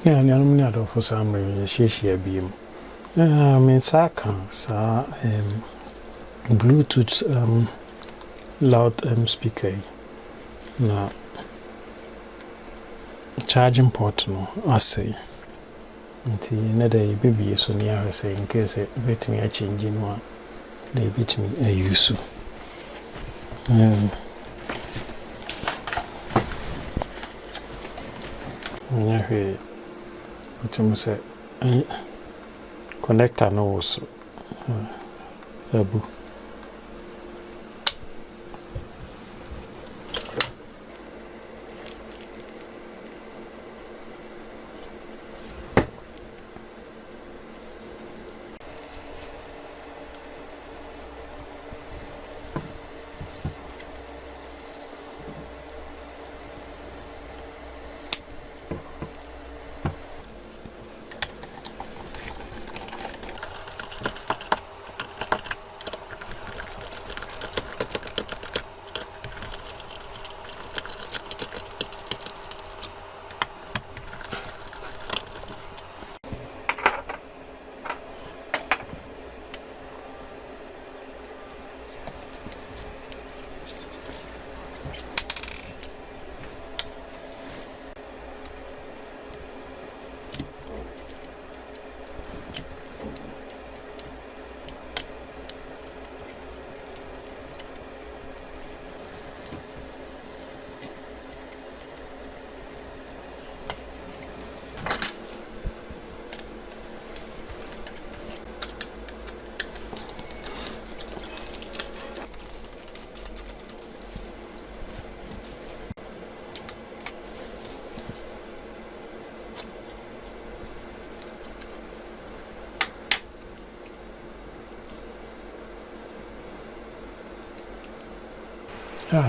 Yeah, I'm not for some reason. She beam. Me saka sa Bluetooth loud speaker. Na charging port no I say. Nti na da baby so near say in case it me a change in one. They beat me a use. Yeah, what you say? Connector no also. Abu.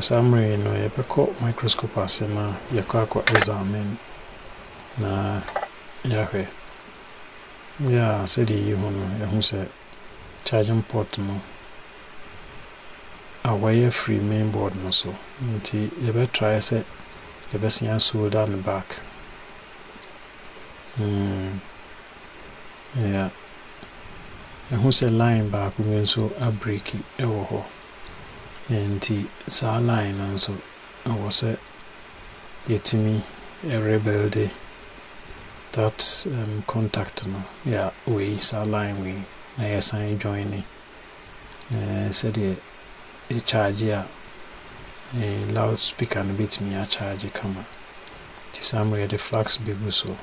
Summary no you microscope asema yakwa examine na yahwe ya said you no you say charging port no away free main board no so nti you better try say you best yan solder on the back yeah you say line back we so a break e wo ho nti sa line nso I say yetimi a rebuild that contact no yeah we sa line we na yes I join said a charge a loudspeaker no bit me a charge come ti somewhere the flax bigu so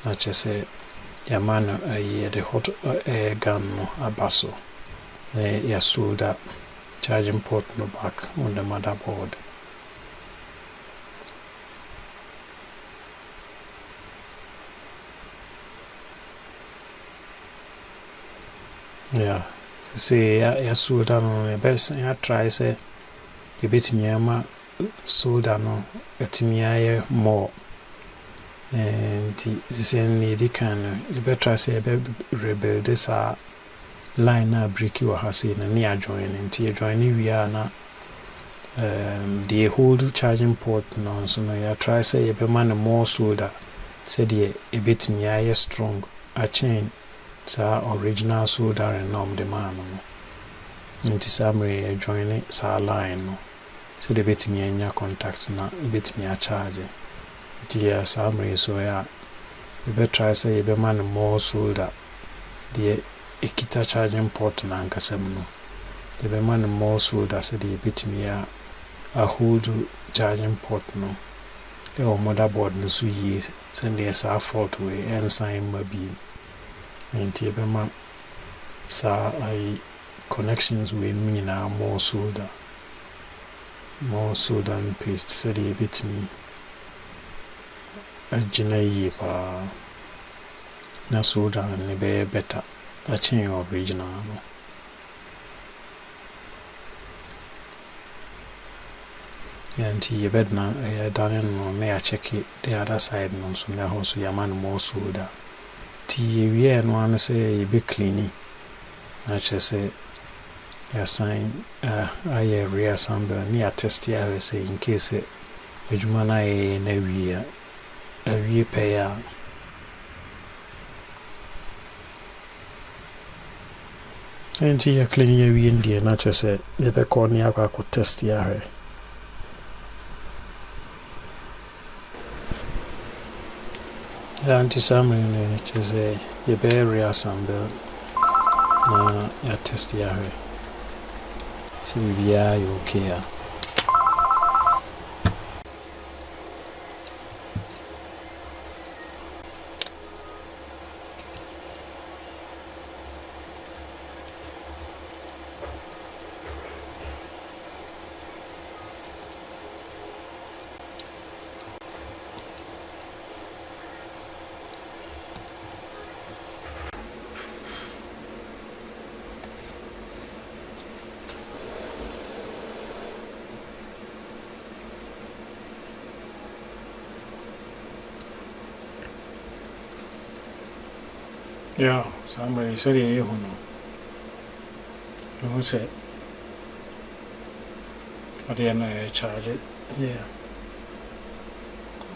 na che say ya man the hot air gun no abaso ya solder charging port no back on the motherboard. Yeah, say ya solder no best ya try say you bit me ama solder no etimi aye more and say need can you better try say rebuild this line na break you ha say na near join nti join we are na the hold charging port no so no ya try say you be man more solder say the a bit me aye strong a chain sa original solder and norm the man no nti summary join sa line no so the bit me anya contact na bit me a charge nti ya summary so ya you better try say you be man more solder the ikita charging port na ankasam no the be man more solder say the bit me a hold charging port no your motherboard no so yi send the sa fault way and sign mabi and the be man sa I connections we mean na more solder and paste say the bit me agina yi pa na solder and be better a chain original no and you bed na done no me a check it the other side no so na ho so yaman more solder ti we no an say you be cleaning na che say ya sign I reassemble ni a test ya say in case ejuma na na wie pay ya And here clean your India, not just say, you be calling you could test ya. And to some just say, you be reassemble. Ya test ya. See, we are okay. Yeah, somebody said you know. Who said? But then I charge it. Yeah.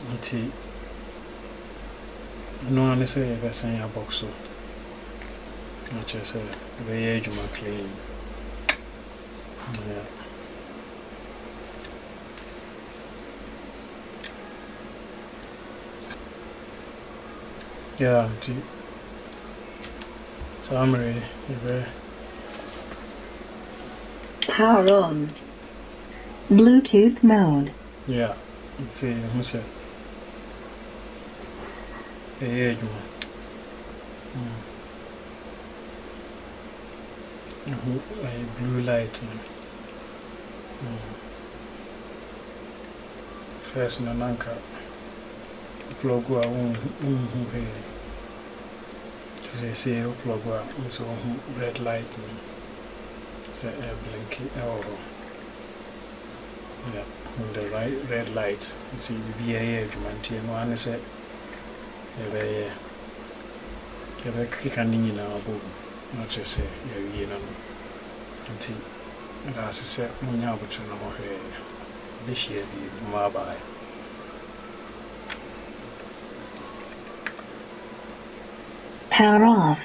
Until no one is a best in your box. So, not just a very age of my clean. Yeah. Yeah, summary, power on. Bluetooth mode. Yeah, let's see, who said? A blue light. First, no anchor. Plug a to say plug a so red light say a blinky yeah, the red light you see be a humanity one is a click and in our book not just say you know until that's a set when you're able to know this year be more by. Power off.